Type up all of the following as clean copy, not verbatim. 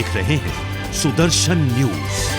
देख रहे हैं सुदर्शन न्यूज।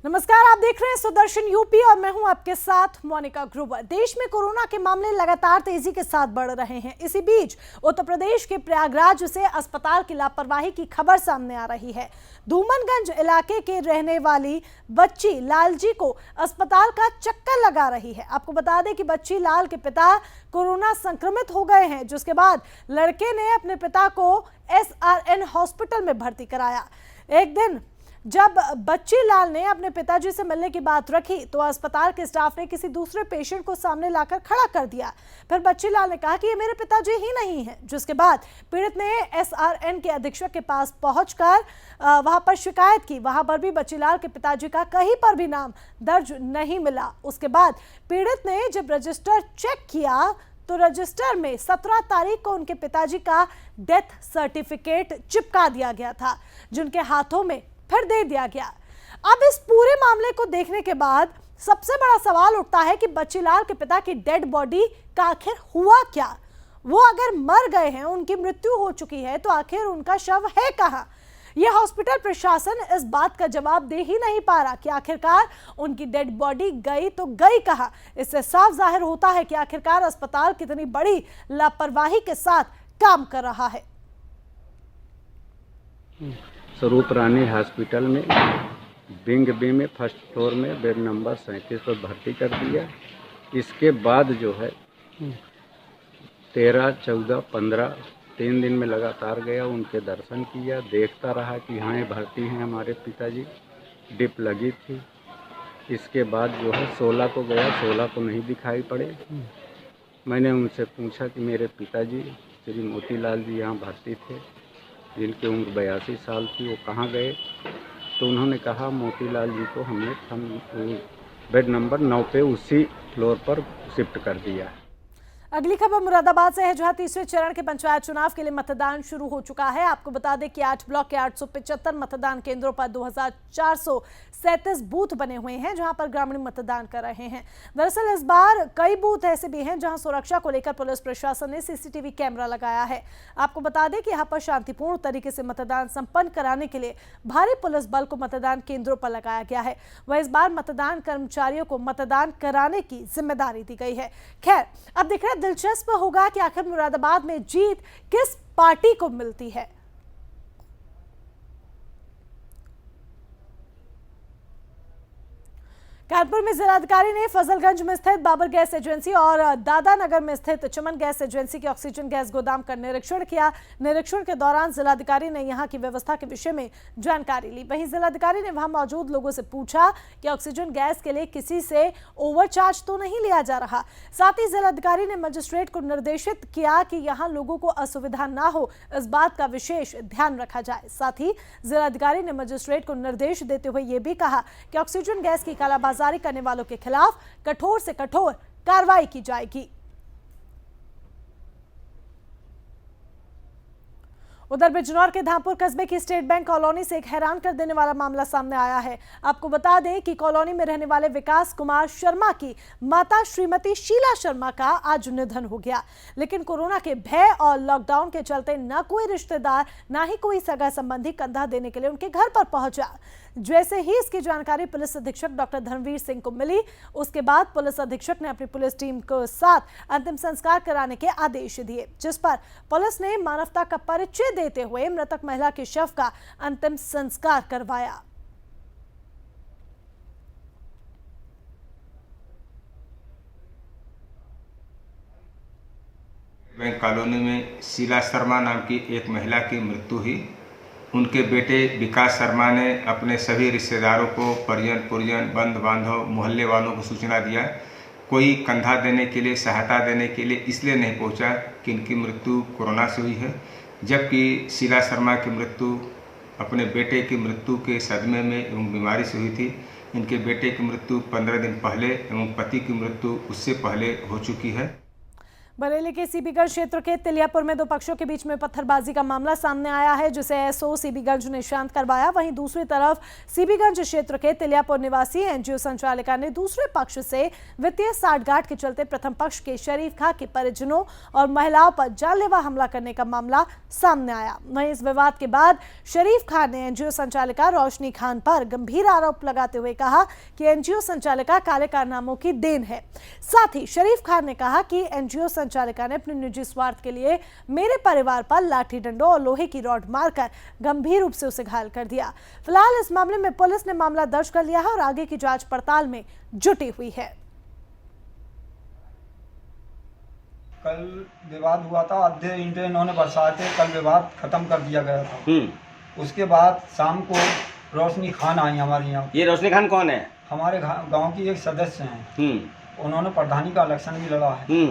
नमस्कार, आप देख रहे हैं सुदर्शन यूपी और मैं हूं आपके साथ मोनिका ग्रोवर। देश में कोरोना के मामले लगातार तेजी के साथ बढ़ रहे हैं। इसी बीच उत्तर प्रदेश के प्रयागराज से अस्पताल की लापरवाही की खबर सामने आ रही है। धूमनगंज इलाके के रहने वाली बच्ची लालजी को अस्पताल का चक्कर लगा रही है। आपको बता दें कि बच्ची लाल के पिता कोरोना संक्रमित हो गए हैं, जिसके बाद लड़के ने अपने पिता को SRN हॉस्पिटल में भर्ती कराया। एक दिन जब बच्ची लाल ने अपने पिताजी से मिलने की बात रखी तो अस्पताल के स्टाफ ने किसी दूसरे पेशेंट को सामने लाकर खड़ा कर दिया। फिर बच्ची लाल ने कहा कि ये मेरे पिताजी ही नहीं हैं, जिसके बाद पीड़ित ने SRN के अधीक्षक के पास पहुंचकर वहां पर शिकायत की। वहां पर भी बच्ची लाल के पिताजी का कहीं पर भी नाम दर्ज नहीं मिला। उसके बाद पीड़ित ने जब रजिस्टर चेक किया तो रजिस्टर में 17 तारीख को उनके पिताजी का डेथ सर्टिफिकेट चिपका दिया गया था, जिनके हाथों में फिर दे दिया गया। अब इस पूरे मामले को देखने के बाद सबसे बड़ा सवाल उठता है कि बच्चीलाल के पिता की डेड बॉडी का आखिर हुआ क्या? वो अगर मर गए हैं, उनकी मृत्यु हो चुकी है, तो आखिर उनका शव है कहां? यह हॉस्पिटल प्रशासन इस बात का जवाब दे ही नहीं पा रहा कि आखिरकार उनकी डेड बॉडी गई तो गई कहां। इससे साफ जाहिर होता है कि आखिरकार अस्पताल कितनी बड़ी लापरवाही के साथ काम कर रहा है। स्वरूप रानी हॉस्पिटल में विंग बी में फर्स्ट फ्लोर में बेड नंबर 37 पर भर्ती कर दिया। इसके बाद जो है 13, 14, 15 3 दिन में लगातार गया, उनके दर्शन किया, देखता रहा कि हाँ ये भर्ती हैं हमारे पिताजी, डिप लगी थी। इसके बाद जो है 16 को गया, 16 को नहीं दिखाई पड़े। मैंने उनसे पूछा कि मेरे पिताजी श्री मोतीलाल जी यहाँ भर्ती थे, जिनकी उम्र 82 साल थी, वो कहाँ गए? तो उन्होंने कहा मोतीलाल जी को हमने बेड नंबर 9 पे उसी फ्लोर पर शिफ्ट कर दिया। अगली खबर मुरादाबाद से है, जहां तीसरे चरण के पंचायत चुनाव के लिए मतदान शुरू हो चुका है। आपको बता दें कि 8 ब्लॉक के 875 मतदान केंद्रों पर 2437 बूथ बने हुए हैं, जहां पर ग्रामीण मतदान कर रहे हैं। दरअसल इस बार कई बूथ ऐसे भी हैं जहां सुरक्षा को लेकर पुलिस प्रशासन ने CCTV कैमरा लगाया है। आपको बता दें कि यहाँ पर शांतिपूर्ण तरीके से मतदान संपन्न कराने के लिए भारी पुलिस बल को मतदान केंद्रों पर लगाया गया है। वह इस बार मतदान कर्मचारियों को मतदान कराने की जिम्मेदारी दी गई है। खैर, अब देख रहे दिलचस्प होगा कि आखिर मुरादाबाद में जीत किस पार्टी को मिलती है। कानपुर में जिलाधिकारी ने फजलगंज में स्थित बाबर गैस एजेंसी और दादानगर में स्थित चमन गैस एजेंसी के ऑक्सीजन गैस गोदाम का निरीक्षण किया। निरीक्षण के दौरान जिलाधिकारी ने यहां की व्यवस्था के विषय में जानकारी ली। वहीं जिलाधिकारी ने वहां मौजूद लोगों से पूछा कि ऑक्सीजन गैस के लिए किसी से ओवरचार्ज तो नहीं लिया जा रहा। साथ ही जिलाधिकारी ने मजिस्ट्रेट को निर्देशित किया कि यहाँ लोगों को असुविधा ना हो, इस बात का विशेष ध्यान रखा जाए। साथ ही जिलाधिकारी ने मजिस्ट्रेट को निर्देश देते हुए यह भी कहा कि ऑक्सीजन गैस की कालाबाजारी जारी करने वालों के खिलाफ कठोर से कठोर कार्रवाई की जाएगी। उधर बिजनौर के धामपुर कस्बे की स्टेट बैंक कॉलोनी से एक हैरान कर देने वाला मामला सामने आया है। आपको बता दें कि कॉलोनी में रहने वाले विकास कुमार शर्मा की माता श्रीमती शीला शर्मा का आज निधन हो गया, लेकिन कोरोना के भय और लॉकडाउन के चलते न कोई रिश्तेदार न ही कोई सगा संबंधी कंधा देने के लिए उनके घर पर पहुंचा। जैसे ही इसकी जानकारी पुलिस अधीक्षक डॉक्टर धर्मवीर सिंह को मिली, उसके बाद पुलिस अधीक्षक ने अपनी पुलिस टीम को साथ अंतिम संस्कार कराने के आदेश दिए, जिस पर पुलिस ने मानवता का परिचय देते हुए मृतक महिला के शव का अंतिम संस्कार करवाया। बैंक कॉलोनी में शीला शर्मा नाम की एक महिला की मृत्यु हुई। उनके बेटे विकास शर्मा ने अपने सभी रिश्तेदारों को, परिजन, बंधु बांधव, मोहल्ले वालों को सूचना दिया। कोई कंधा देने के लिए, सहायता देने के लिए इसलिए नहीं पहुंचा कि इनकी मृत्यु कोरोना से हुई है, जबकि शीला शर्मा की मृत्यु अपने बेटे की मृत्यु के सदमे में एवं बीमारी से हुई थी। इनके बेटे की मृत्यु 15 दिन पहले एवं पति की मृत्यु उससे पहले हो चुकी है। बरेली के सीबीगंज क्षेत्र के तिलियापुर में दो पक्षों के बीच में पत्थरबाजी का मामला सामने आया है, जिसे एसओ सीबीगंज ने शांत करवाया। वहीं दूसरी तरफ सीबीगंज क्षेत्र के तिलियापुर निवासी एनजीओ संचालिका ने दूसरे पक्ष से वित्तीय साठगांठ के चलते प्रथम पक्ष के शरीफ खां के परिजनों और महिलाओं पर जानलेवा हमला करने का मामला सामने आया। वहीं इस विवाद के बाद शरीफ खां ने एनजीओ संचालिका रोशनी खान पर गंभीर आरोप लगाते हुए कहा कि एनजीओ संचालिका काले कारनामों की देन है। साथ ही शरीफ खान ने कहा कि एनजीओ संचालिका ने अपने निजी स्वार्थ के लिए मेरे परिवार पर लाठी डंडों और लोहे की रॉड मारकर गंभीर रूप से उसे घायल कर दिया। फिलहाल इस मामले में पुलिस ने मामला दर्ज कर लिया है और आगे की जांच पड़ताल में जुटी हुई है। कल विवाद हुआ था, आधे ईंटें इन्होंने बरसाए थे, कल विवाद खत्म कर दिया गया था। उसके बाद शाम को रोशनी खान आई हमारे यहाँ। ये रोशनी खान कौन है? हमारे गांव की एक सदस्य हैं। उन्होंने प्रधानी का इलेक्शन भी लड़ा है।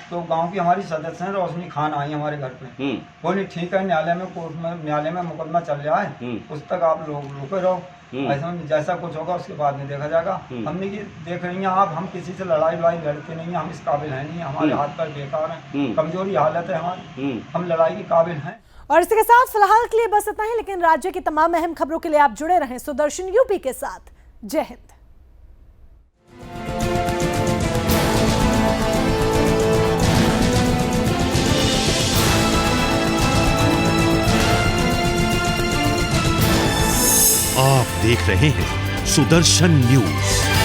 तो गांव की हमारी सदस्य हैं, रोशनी खान आई हमारे घर पे। बोली ठीक है, न्यायालय में मुकदमा चल रहा है, उस तक आप लोग रुके रहो, ऐसा जैसा कुछ होगा उसके बाद में देखा जाएगा। हमने की देख रही हैं आप, हम किसी से लड़ाई लड़ते नहीं हैं, हम इस काबिल हैं नहीं, हमारे हाथ पर बेकार हैं, कमजोरी हालत है हमारी, हम लड़ाई के काबिल हैं। और इसके साथ फिलहाल के लिए बस इतना ही, लेकिन राज्य की तमाम अहम खबरों के लिए आप जुड़े रहें सुदर्शन यूपी के साथ। जय हिंद। आप देख रहे हैं सुदर्शन न्यूज।